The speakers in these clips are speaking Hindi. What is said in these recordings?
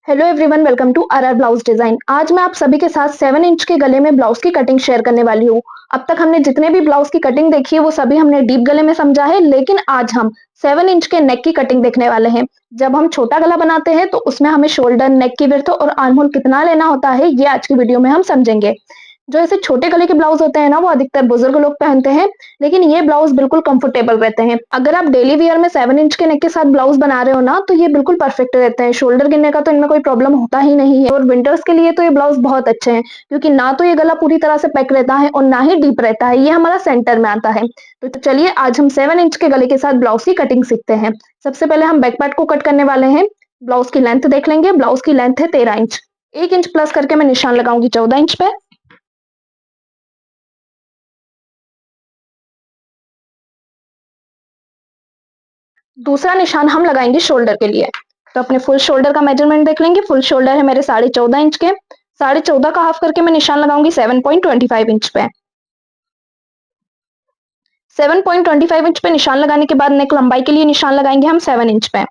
Hello everyone, welcome to RR blouse design. आज मैं आप सभी के साथ 7 इंच के गले में ब्लाउज की कटिंग शेयर करने वाली हूँ। अब तक हमने जितने भी ब्लाउज की कटिंग देखी है वो सभी हमने डीप गले में समझा है, लेकिन आज हम 7 इंच के नेक की कटिंग देखने वाले हैं। जब हम छोटा गला बनाते हैं तो उसमें हमें शोल्डर, नेक की विड्थ और आर्म होल कितना लेना होता है, ये आज की वीडियो में हम समझेंगे। जो ऐसे छोटे गले के ब्लाउज होते हैं ना, वो अधिकतर बुजुर्ग लोग पहनते हैं, लेकिन ये ब्लाउज बिल्कुल कंफर्टेबल रहते हैं। अगर आप डेली वियर में 7 इंच के नेक के साथ ब्लाउज बना रहे हो ना, तो ये बिल्कुल परफेक्ट रहते हैं। शोल्डर गिरने का तो इनमें कोई प्रॉब्लम होता ही नहीं है। और विंटर्स के लिए तो ये ब्लाउज बहुत अच्छे हैं, क्योंकि ना तो ये गला पूरी तरह से पैक रहता है और ना ही डीप रहता है, ये हमारा सेंटर में आता है। तो चलिए आज हम 7 इंच के गले के साथ ब्लाउज की कटिंग सीखते हैं। सबसे पहले हम बैक पार्ट को कट करने वाले हैं। ब्लाउज की लेंथ देख लेंगे। ब्लाउज की लेंथ है 13 इंच। 1 इंच प्लस करके मैं निशान लगाऊंगी 14 इंच पे। दूसरा निशान हम लगाएंगे शोल्डर के लिए। तो अपने फुल शोल्डर का मेजरमेंट देख लेंगे। फुल शोल्डर है मेरे 14.5 इंच के। 14.5 का हाफ करके मैं निशान लगाऊंगी 7.25 इंच पे। 7.25 इंच पे निशान लगाने के बाद नेक लंबाई के लिए निशान लगाएंगे हम 7 इंच पे।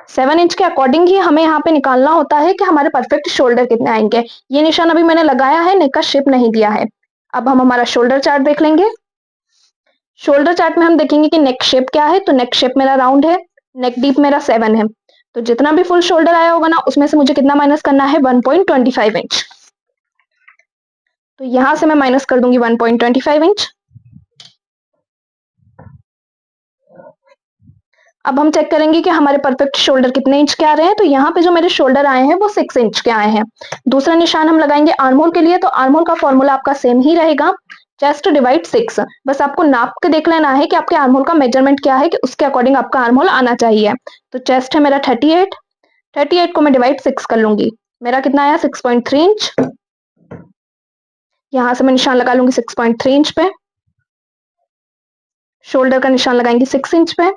7 इंच के अकॉर्डिंग ही हमें यहाँ पे निकालना होता है कि हमारे परफेक्ट शोल्डर कितने आएंगे। ये निशान अभी मैंने लगाया है, नेक का शेप नहीं दिया है। अब हम हमारा शोल्डर चार्ट देख लेंगे। शोल्डर चार्ट में हम देखेंगे कि नेक शेप क्या है। तो नेक शेप मेरा राउंड है, नेक डीप मेरा 7 है। तो जितना भी फुल शोल्डर आया होगा ना, उसमें से मुझे कितना माइनस करना है, 1.25 इंच। तो यहां से मैं माइनस कर दूंगी 1.25 इंच। अब हम चेक करेंगे कि हमारे परफेक्ट शोल्डर कितने इंच के आ रहे हैं। तो यहाँ पे जो मेरे शोल्डर आए हैं वो 6 इंच के आए हैं। दूसरा निशान हम लगाएंगे आर्म होल के लिए। तो आर्म होल का फॉर्मूला आपका सेम ही रहेगा, चेस्ट डिवाइड 6। बस आपको नाप के देख लेना है कि आपके आर्म होल का मेजरमेंट क्या है, कि उसके अकॉर्डिंग आपका आर्म होल आना चाहिए। तो चेस्ट है मेरा 38। 38 को मैं डिवाइड 6 कर लूंगी। मेरा कितना आया, 6.3 इंच। यहां से मैं निशान लगा लूंगी 6.3 इंच पे। शोल्डर का निशान लगाएंगे 6 इंच पे।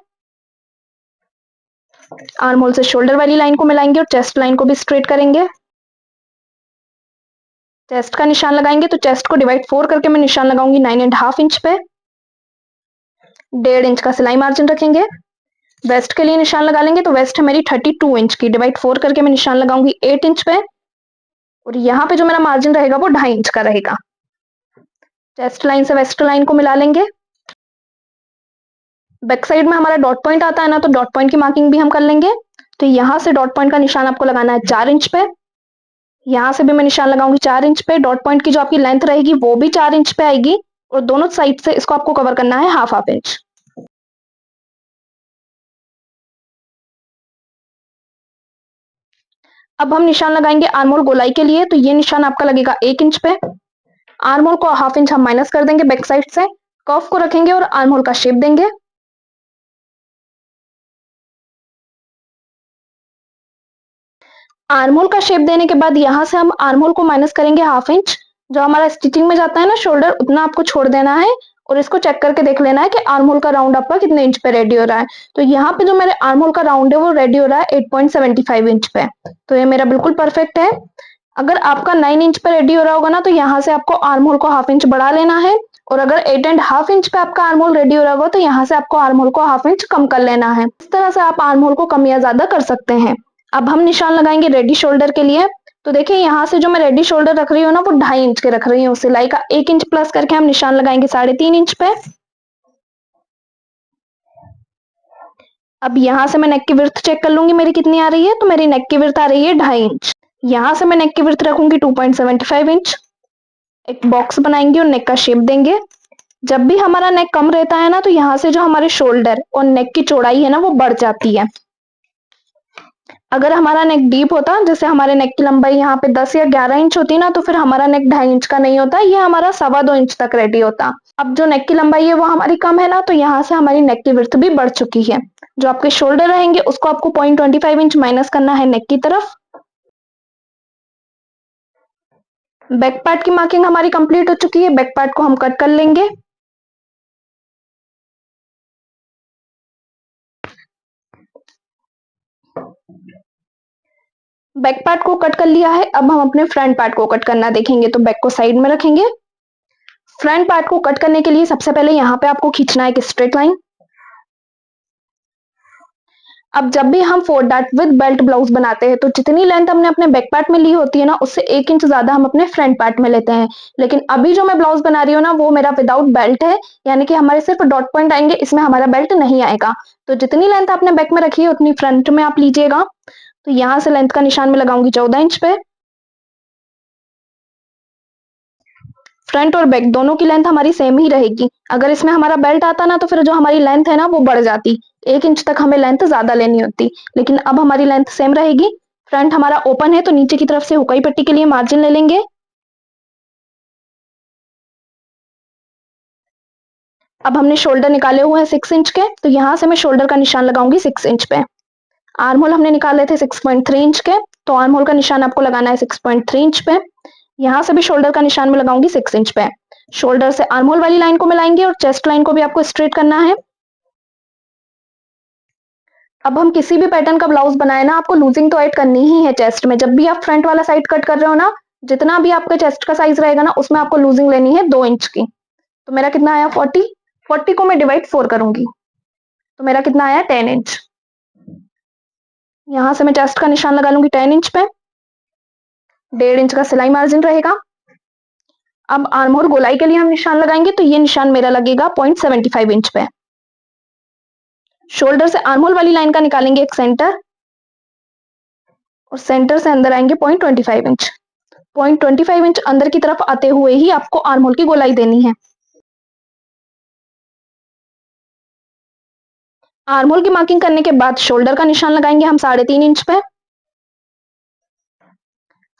आर्म होल से शोल्डर वाली लाइन को मिलाएंगे और चेस्ट लाइन को भी स्ट्रेट करेंगे। चेस्ट का निशान लगाएंगे तो चेस्ट को डिवाइड 4 करके मैं निशान लगाऊंगी 9.5 इंच पे। 1.5 इंच का सिलाई मार्जिन रखेंगे। वेस्ट के लिए निशान लगा लेंगे। तो वेस्ट है मेरी 32 इंच की। डिवाइड 4 करके मैं निशान लगाऊंगी 8 इंच पे। और यहाँ पे जो मेरा मार्जिन रहेगा वो 2.5 इंच का रहेगा। चेस्ट लाइन से वेस्ट लाइन को मिला लेंगे। बैक साइड में हमारा डॉट पॉइंट आता है ना, तो डॉट पॉइंट की मार्किंग भी हम कर लेंगे। तो यहाँ से डॉट पॉइंट का निशान आपको लगाना है 4 इंच पे। यहाँ से भी मैं निशान लगाऊंगी 4 इंच पे। डॉट पॉइंट की जो आपकी लेंथ रहेगी वो भी 4 इंच पे आएगी। और दोनों साइड से इसको आपको कवर करना है हाफ हाफ इंच। अब हम निशान लगाएंगे आर्म होल गोलाई के लिए। तो ये निशान आपका लगेगा 1 इंच पे। आर्म होल को हाफ इंच हम माइनस कर देंगे बैक साइड से। कर्व को रखेंगे और आर्म होल का शेप देंगे। आर्म होल का शेप देने के बाद यहाँ से हम आर्म होल को माइनस करेंगे हाफ इंच। जो हमारा स्टिचिंग में जाता है ना शोल्डर, उतना आपको छोड़ देना है। और इसको चेक करके देख लेना है कि आर्म होल का राउंड आपका कितने इंच पे रेडी हो रहा है। तो यहाँ पे जो मेरे आर्म होल का राउंड है वो रेडी हो रहा है 8.75 इंच पे। तो ये मेरा बिल्कुल परफेक्ट है। अगर आपका 9 इंच पे रेडी हो रहा होगा ना, तो यहाँ से आपको आर्म होल को हाफ इंच बढ़ा लेना है। और अगर 8.5 इंच पे आपका आर्म होल रेडी हो रहा होगा, तो यहाँ से आपको आर्म होल को हाफ इंच कम कर लेना है। इस तरह से आप आर्म होल को कम या ज्यादा कर सकते हैं। अब हम निशान लगाएंगे रेडी शोल्डर के लिए। तो देखिए यहाँ से जो मैं रेडी शोल्डर रख रही हूँ ना, वो 2.5 इंच के रख रही हूँ। सिलाई का 1 इंच प्लस करके हम निशान लगाएंगे 3.5 इंच पे। अब यहाँ से मैं नेक की विड्थ चेक कर लूंगी मेरी कितनी आ रही है। तो मेरी नेक की विड्थ आ रही है 2.5 इंच। यहाँ से मैं नेक की विड्थ रखूंगी 2.75 इंच। एक बॉक्स बनाएंगे और नेक का शेप देंगे। जब भी हमारा नेक कम रहता है ना, तो यहाँ से जो हमारे शोल्डर और नेक की चौड़ाई है ना, वो बढ़ जाती है। अगर हमारा नेक डीप होता, जैसे हमारे नेक की लंबाई यहाँ पे 10 या 11 इंच होती ना, तो फिर हमारा नेक 2.5 इंच का नहीं होता, ये हमारा 2.25 इंच तक रेडी होता। अब जो नेक की लंबाई है वो हमारी कम है ना, तो यहाँ से हमारी नेक की विड्थ भी बढ़ चुकी है। जो आपके शोल्डर रहेंगे उसको आपको 0.25 इंच माइनस करना है नेक की तरफ। बैक पार्ट की मार्किंग हमारी कंप्लीट हो चुकी है। बैक पार्ट को हम कट कर लेंगे। बैक पार्ट को कट कर लिया है। अब हम अपने फ्रंट पार्ट को कट करना देखेंगे। तो बैक को साइड में रखेंगे। फ्रंट पार्ट को कट करने के लिए सबसे पहले यहाँ पे आपको खींचना है एक स्ट्रेट लाइन। अब जब भी हम 4 डॉट विद बेल्ट ब्लाउज बनाते हैं तो जितनी लेंथ हमने अपने बैक पार्ट में ली होती है ना, उससे 1 इंच ज्यादा हम अपने फ्रंट पार्ट में लेते हैं। लेकिन अभी जो मैं ब्लाउज बना रही हूँ ना, वो मेरा विदाउट बेल्ट है, यानी कि हमारे सिर्फ डॉट पॉइंट आएंगे, इसमें हमारा बेल्ट नहीं आएगा। तो जितनी लेंथ आपने बैक में रखी है उतनी फ्रंट में आप लीजिएगा। तो यहाँ से लेंथ का निशान में लगाऊंगी 14 इंच पे। फ्रंट और बैक दोनों की लेंथ हमारी सेम ही रहेगी। अगर इसमें हमारा बेल्ट आता ना, तो फिर जो हमारी लेंथ है ना, वो बढ़ जाती, 1 इंच तक हमें लेंथ ज्यादा लेनी होती। लेकिन अब हमारी लेंथ सेम रहेगी। फ्रंट हमारा ओपन है, तो नीचे की तरफ से हुकाई पट्टी के लिए मार्जिन ले लेंगे। अब हमने शोल्डर निकाले हुए हैं 6 इंच के, तो यहाँ से मैं शोल्डर का निशान लगाऊंगी 6 इंच पे। आर्म होल हमने निकाले थे 6.3 इंच के, तो आर्म होल का निशान आपको लगाना है 6.3 इंच पे। यहाँ से भी शोल्डर का निशान में लगाऊंगी 6 इंच पे। शोल्डर से आर्म होल वाली लाइन को मिलाएंगे और चेस्ट लाइन को भी आपको स्ट्रेट करना है। अब हम किसी भी पैटर्न का ब्लाउज बनाए ना, आपको लूजिंग तो ऐड करनी ही है चेस्ट में। जब भी आप फ्रंट वाला साइड कट कर रहे हो ना, जितना भी आपका चेस्ट का साइज रहेगा ना, उसमें आपको लूजिंग लेनी है 2 इंच की। तो मेरा कितना आया 40 को मैं डिवाइड 4 करूंगी, तो मेरा कितना आया 10 इंच। यहाँ से मैं चेस्ट का निशान लगा लूंगी 10 इंच पे। 1.5 इंच का सिलाई मार्जिन रहेगा। अब आर्म और गोलाई के लिए हम निशान लगाएंगे, तो ये निशान मेरा लगेगा 0.75 इंच पे। शोल्डर से आर्म होल वाली लाइन का निकालेंगे एक सेंटर, और सेंटर से अंदर आएंगे 0.25 इंच। 0.25 इंच अंदर की तरफ आते हुए ही आपको आर्म होल की गोलाई देनी है। आर्म होल की मार्किंग करने के बाद शोल्डर का निशान लगाएंगे हम 3.5 इंच पे।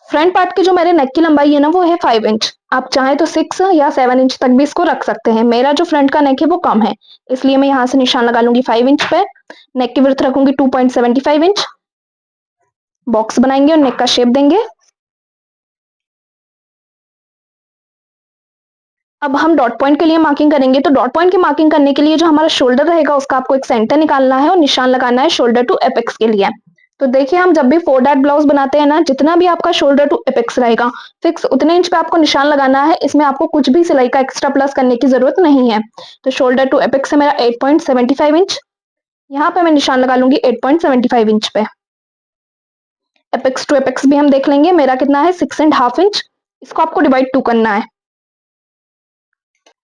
फ्रंट पार्ट की जो मेरे नेक की लंबाई है ना, वो है 5 इंच। आप चाहें तो 6 या 7 इंच तक भी इसको रख सकते हैं। मेरा जो फ्रंट का नेक है वो कम है, इसलिए मैं यहाँ से निशान लगा लूंगी 5 इंच पे। नेक की विड्थ रखूंगी 2.75 इंच। बॉक्स बनाएंगे और नेक का शेप देंगे। अब हम डॉट पॉइंट के लिए मार्किंग करेंगे, तो डॉट पॉइंट की मार्किंग करने के लिए जो हमारा शोल्डर रहेगा, उसका आपको एक सेंटर निकालना है और निशान लगाना है शोल्डर टू एपेक्स के लिए। तो देखिए, हम जब भी 4 डॉट ब्लाउज बनाते हैं ना, जितना भी आपका शोल्डर टू एपेक्स रहेगा, फिक्स उतने इंच पे आपको निशान लगाना है। इसमें आपको कुछ भी सिलाई का एक्स्ट्रा प्लस करने की जरूरत नहीं है। तो शोल्डर टू एपेक्स से मेरा 8.75 इंच, यहाँ पे मैं निशान लगा लूंगी 8.75 इंच पे। एपेक्स टू एपेक्स भी हम देख लेंगे, मेरा कितना है 6.5 इंच। इसको आपको डिवाइड 2 करना है।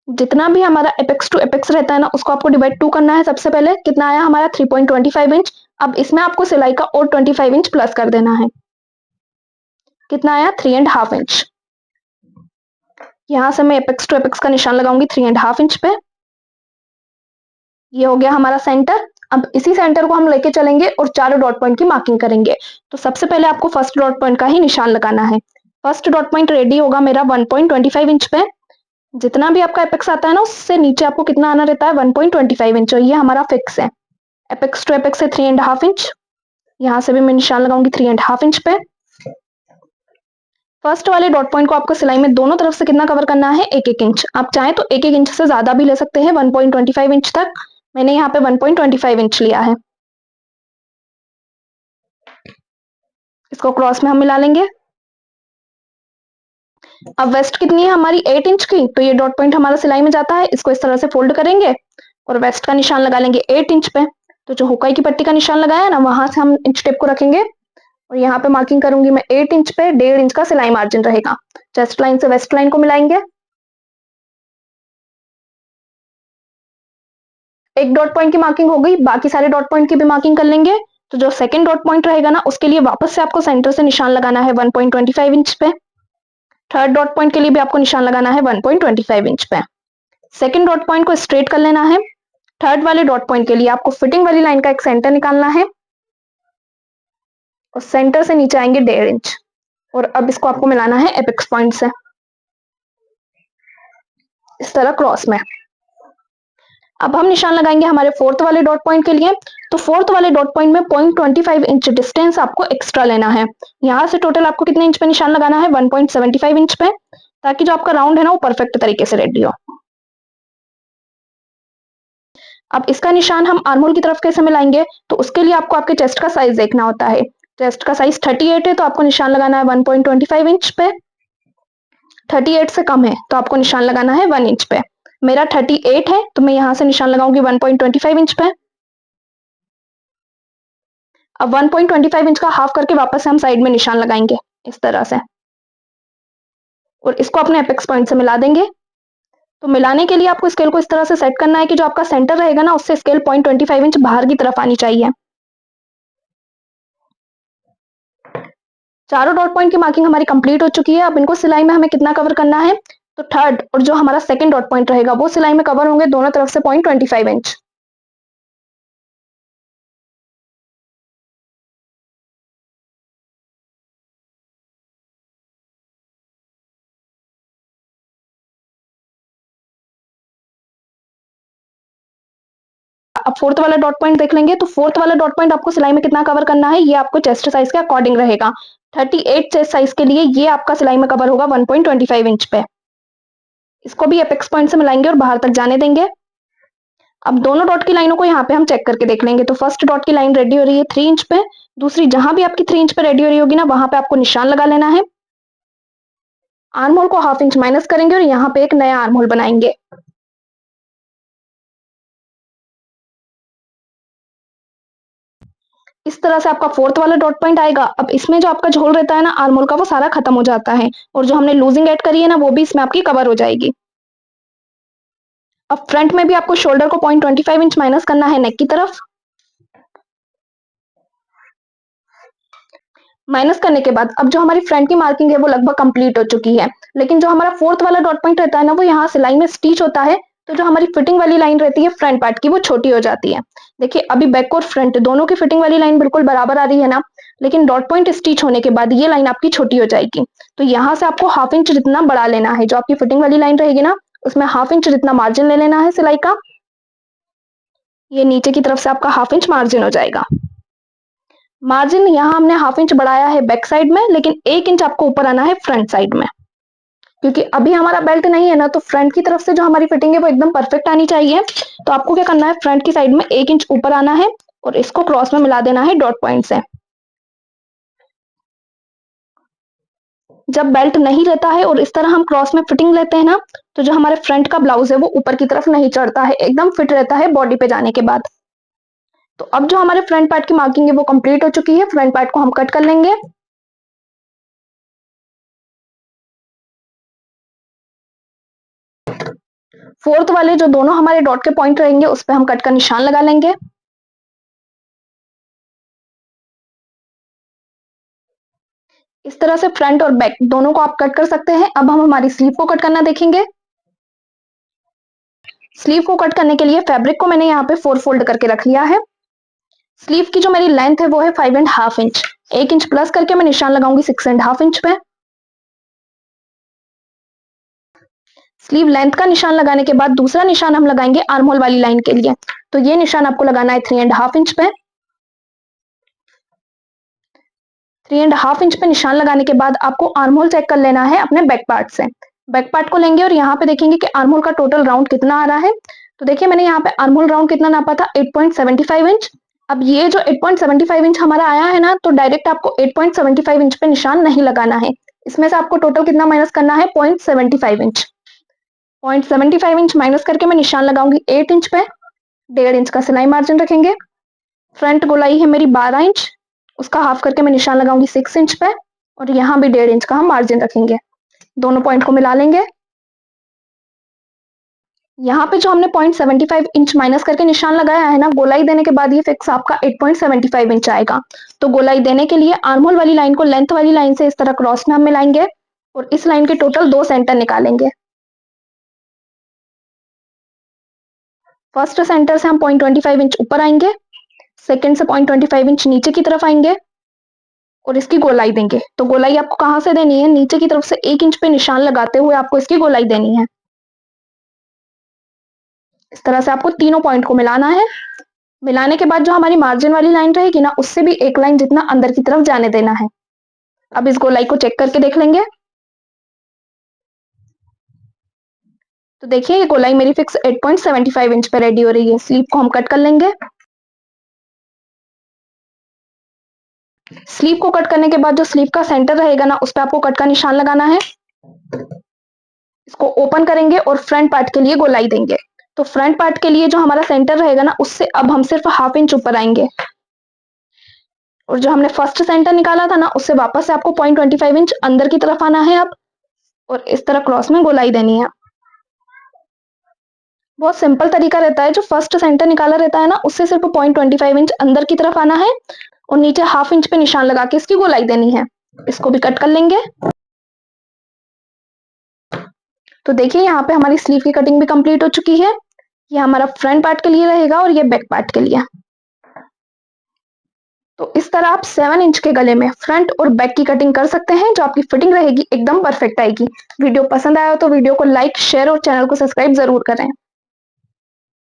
जितना भी हमारा एपेक्स टू एपेक्स रहता है ना, उसको आपको डिवाइड 2 करना है। सबसे पहले कितना आया हमारा 3.25 इंच। अब इसमें आपको सिलाई का और 25 इंच प्लस कर देना है। कितना आया 3.5 इंच। यहां से मैं एपेक्स टू एपेक्स का निशान लगाऊंगी 3.5 इंच पे। ये हो गया हमारा सेंटर। अब इसी सेंटर को हम लेके चलेंगे और चारों डॉट पॉइंट की मार्किंग करेंगे। तो सबसे पहले आपको फर्स्ट डॉट पॉइंट का ही निशान लगाना है। फर्स्ट डॉट पॉइंट रेडी होगा मेरा 1.25 इंच पे। जितना भी आपका एपेक्स आता है ना, उससे नीचे आपको कितना आना रहता है 1.25 इंच, और ये हमारा फिक्स है। एपेक्स टू एपेक्स से 3.5 इंच। यहाँ से भी मैं निशान लगाऊंगी 3.5 इंच पे। फर्स्ट वाले डॉट पॉइंट को आपको सिलाई में दोनों तरफ से कितना कवर करना है 1-1 इंच। आप चाहें तो 1-1 इंच से ज्यादा भी ले सकते हैं, 1.25 इंच तक। मैंने यहाँ पे 1.25 इंच लिया है। इसको क्रॉस में हम मिला लेंगे। अब वेस्ट कितनी है हमारी 8 इंच की, तो ये डॉट पॉइंट हमारा सिलाई में जाता है। इसको इस तरह से फोल्ड करेंगे और वेस्ट का निशान लगा लेंगे 8 इंच पे। तो जो हुकाई की पट्टी का निशान लगाया ना, वहां से हम इंच टेप को रखेंगे और यहाँ पे मार्किंग करूंगी मैं 8 इंच पे। 1.5 इंच का सिलाई मार्जिन रहेगा। चेस्ट लाइन से वेस्ट लाइन को मिलाएंगे। एक डॉट पॉइंट की मार्किंग हो गई, बाकी सारे डॉट पॉइंट की भी मार्किंग कर लेंगे। तो जो सेकंड डॉट पॉइंट रहेगा ना, उसके लिए वापस से आपको सेंटर से निशान लगाना है 1.25 इंच पे। थर्ड डॉट पॉइंट के लिए भी आपको निशान लगाना है 1.25 इंच पे। सेकंड डॉट पॉइंट को स्ट्रेट कर लेना है। थर्ड वाले डॉट पॉइंट के लिए आपको फिटिंग वाली लाइन का एक सेंटर निकालना है और सेंटर से नीचे आएंगे 1.5 इंच। और अब इसको आपको मिलाना है एपेक्स पॉइंट से, इस तरह क्रॉस में। अब हम निशान लगाएंगे हमारे फोर्थ वाले डॉट पॉइंट के लिए। तो फोर्थ वाले डॉट पॉइंट में 0.25 इंच डिस्टेंस आपको एक्स्ट्रा लेना है। यहाँ से टोटल आपको कितने इंच पे निशान लगाना है 1.75 इंच पे, ताकि जो आपका राउंड है ना, वो परफेक्ट तरीके से रेडी हो। अब इसका निशान हम आर्महोल की तरफ कैसे मिलाएंगे, तो उसके लिए आपको आपके चेस्ट का साइज देखना होता है। चेस्ट का साइज 38 है, तो आपको निशान लगाना है 1.25 इंच पे। 38 से कम है तो आपको निशान लगाना है 1 इंच पे। मेरा 38 है, तो मैं यहाँ से निशान लगाऊंगी 1.25 इंच पे। अब 1.25 इंच का हाफ करके वापस से हम साइड में निशान लगाएंगे इस तरह से, और इसको अपने एपेक्स पॉइंट से मिला देंगे। तो मिलाने के लिए आपको स्केल को इस तरह से सेट करना है कि जो आपका सेंटर रहेगा ना, उससे स्केल 0.25 इंच बाहर की तरफ आनी चाहिए। चारों डॉट पॉइंट की मार्किंग हमारी कंप्लीट हो चुकी है। अब इनको सिलाई में हमें कितना कवर करना है, तो थर्ड और जो हमारा सेकंड डॉट पॉइंट रहेगा वो सिलाई में कवर होंगे दोनों तरफ से 0.25 इंच। अब फोर्थ वाला डॉट पॉइंट देख लेंगे, तो फोर्थ वाला डॉट पॉइंट आपको सिलाई में कितना कवर करना है, ये आपको चेस्ट साइज के अकॉर्डिंग रहेगा। 38 चेस्ट साइज के लिए ये आपका सिलाई में कवर होगा 1.25 इंच पे। इसको भी एपेक्स पॉइंट से मिलाएंगे और बाहर तक जाने देंगे। अब दोनों डॉट की लाइनों को यहाँ पे हम चेक करके देख लेंगे। तो फर्स्ट डॉट की लाइन रेडी हो रही है 3 इंच पे, दूसरी जहां भी आपकी 3 इंच पे रेडी हो रही होगी ना, वहां पे आपको निशान लगा लेना है। आर्म होल को हाफ इंच माइनस करेंगे और यहाँ पे एक नया आर्म होल बनाएंगे। इस तरह से आपका फोर्थ वाला डॉट पॉइंट आएगा। अब इसमें जो आपका झोल रहता है ना आर्म होल का, वो सारा खत्म हो जाता है, और जो हमने लूजिंग ऐड करी है ना, वो भी इसमें आपकी कवर हो जाएगी। अब फ्रंट में भी आपको शोल्डर को 0.25 इंच माइनस करना है नेक की तरफ। माइनस करने के बाद अब जो हमारी फ्रंट की मार्किंग है वो लगभग कंप्लीट हो चुकी है, लेकिन जो हमारा फोर्थ वाला डॉट पॉइंट रहता है ना, वो यहाँ सिलाई में स्टिच होता है। तो जो हमारी फिटिंग वाली लाइन रहती है फ्रंट पार्ट की, वो छोटी हो जाती है। देखिए अभी बैक और फ्रंट दोनों की फिटिंग वाली लाइन बिल्कुल बराबर आ रही है ना, लेकिन डॉट पॉइंट स्टिच होने के बाद ये लाइन आपकी छोटी हो जाएगी। तो यहाँ से आपको हाफ इंच जितना बढ़ा लेना है। जो आपकी फिटिंग वाली लाइन रहेगी ना, उसमें हाफ इंच जितना मार्जिन ले लेना है सिलाई का। ये नीचे की तरफ से आपका हाफ इंच मार्जिन हो जाएगा। मार्जिन यहाँ हमने हाफ इंच बढ़ाया है बैक साइड में, लेकिन 1 इंच आपको ऊपर आना है फ्रंट साइड में, क्योंकि अभी हमारा बेल्ट नहीं है ना, तो फ्रंट की तरफ से जो हमारी फिटिंग है वो एकदम परफेक्ट आनी चाहिए। तो आपको क्या करना है, फ्रंट की साइड में 1 इंच ऊपर आना है और इसको क्रॉस में मिला देना है डॉट पॉइंट से। जब बेल्ट नहीं रहता है और इस तरह हम क्रॉस में फिटिंग लेते हैं ना, तो जो हमारे फ्रंट का ब्लाउज है वो ऊपर की तरफ नहीं चढ़ता है, एकदम फिट रहता है बॉडी पे जाने के बाद। तो अब जो हमारे फ्रंट पार्ट की मार्किंग है वो कंप्लीट हो चुकी है। फ्रंट पार्ट को हम कट कर लेंगे। फोर्थ वाले जो दोनों हमारे डॉट के पॉइंट रहेंगे, उस पर हम कट का निशान लगा लेंगे। इस तरह से फ्रंट और बैक दोनों को आप कट कर सकते हैं। अब हम हमारी स्लीव को कट करना देखेंगे। स्लीव को कट करने के लिए फैब्रिक को मैंने यहाँ पे 4 फोल्ड करके रख लिया है। स्लीव की जो मेरी लेंथ है वो है 5.5 इंच। 1 इंच प्लस करके मैं निशान लगाऊंगी 6.5 इंच पे। स्लीव लेंथ का निशान लगाने के बाद दूसरा निशान हम लगाएंगे आर्म होल वाली लाइन के लिए। तो ये निशान आपको लगाना है 3.5 इंच पे। 3.5 इंच पे निशान लगाने के बाद आपको आर्म होल चेक कर लेना है अपने बैक पार्ट से। बैक पार्ट को लेंगे और यहाँ पे देखेंगे कि आर्म होल का टोटल राउंड कितना आ रहा है। तो देखिए मैंने यहाँ पे आर्म होल राउंड कितना नापा था, 8.75 इंच। अब ये जो 8.75 इंच हमारा आया है ना, तो डायरेक्ट आपको 8.75 इंच पे निशान नहीं लगाना है। इसमें से आपको टोटल कितना माइनस करना है, 0.75 इंच। 0.75 इंच माइनस करके मैं निशान लगाऊंगी 8 इंच पे। 1.5 इंच का सिलाई मार्जिन रखेंगे। फ्रंट गोलाई है मेरी 12 इंच, उसका हाफ करके मैं निशान लगाऊंगी 6 इंच पे, और यहाँ भी 1.5 इंच का हम मार्जिन रखेंगे। दोनों पॉइंट को मिला लेंगे। यहाँ पे जो हमने 0.75 इंच माइनस करके निशान लगाया है ना, गोलाई देने के बाद ये फिक्स आपका 8.75 इंच आएगा। तो गोलाई देने के लिए आर्म होल वाली लाइन को लेंथ वाली लाइन से इस तरह क्रॉस में हम मिलाएंगे और इस लाइन के टोटल 2 सेंटर निकालेंगे। फर्स्ट सेंटर से हम 0.25 इंच ऊपर आएंगे, सेकंड से 0.25 इंच नीचे की तरफ आएंगे और इसकी गोलाई देंगे। तो गोलाई आपको कहां से देनी है, नीचे की तरफ से 1 इंच पे निशान लगाते हुए आपको इसकी गोलाई देनी है। इस तरह से आपको तीनों पॉइंट को मिलाना है। मिलाने के बाद जो हमारी मार्जिन वाली लाइन रहेगी ना, उससे भी एक लाइन जितना अंदर की तरफ जाने देना है। अब इस गोलाई को चेक करके देख लेंगे। तो देखिए ये गोलाई मेरी फिक्स 8.75 इंच पे रेडी हो रही है। स्लीव को हम कट कर लेंगे। स्लीव को कट करने के बाद जो स्लीव का सेंटर रहेगा ना, उस पर आपको कट का निशान लगाना है। इसको ओपन करेंगे और फ्रंट पार्ट के लिए गोलाई देंगे। तो फ्रंट पार्ट के लिए जो हमारा सेंटर रहेगा ना, उससे अब हम सिर्फ हाफ इंच ऊपर आएंगे। और जो हमने फर्स्ट सेंटर निकाला था ना, उससे वापस से आपको 0.25 इंच अंदर की तरफ आना है अब, और इस तरह क्रॉस में गोलाई देनी है। बहुत सिंपल तरीका रहता है। जो फर्स्ट सेंटर निकाला रहता है ना, उससे सिर्फ 0.25 इंच अंदर की तरफ आना है और नीचे ½ इंच पे निशान लगा के इसकी गोलाई देनी है। इसको भी कट कर लेंगे। तो देखिए यहाँ पे हमारी स्लीव की कटिंग भी कंप्लीट हो चुकी है। ये हमारा फ्रंट पार्ट के लिए रहेगा और ये बैक पार्ट के लिए। तो इस तरह आप 7 इंच के गले में फ्रंट और बैक की कटिंग कर सकते हैं, जो आपकी फिटिंग रहेगी एकदम परफेक्ट आएगी। वीडियो पसंद आया तो वीडियो को लाइक, शेयर और चैनल को सब्सक्राइब जरूर करें।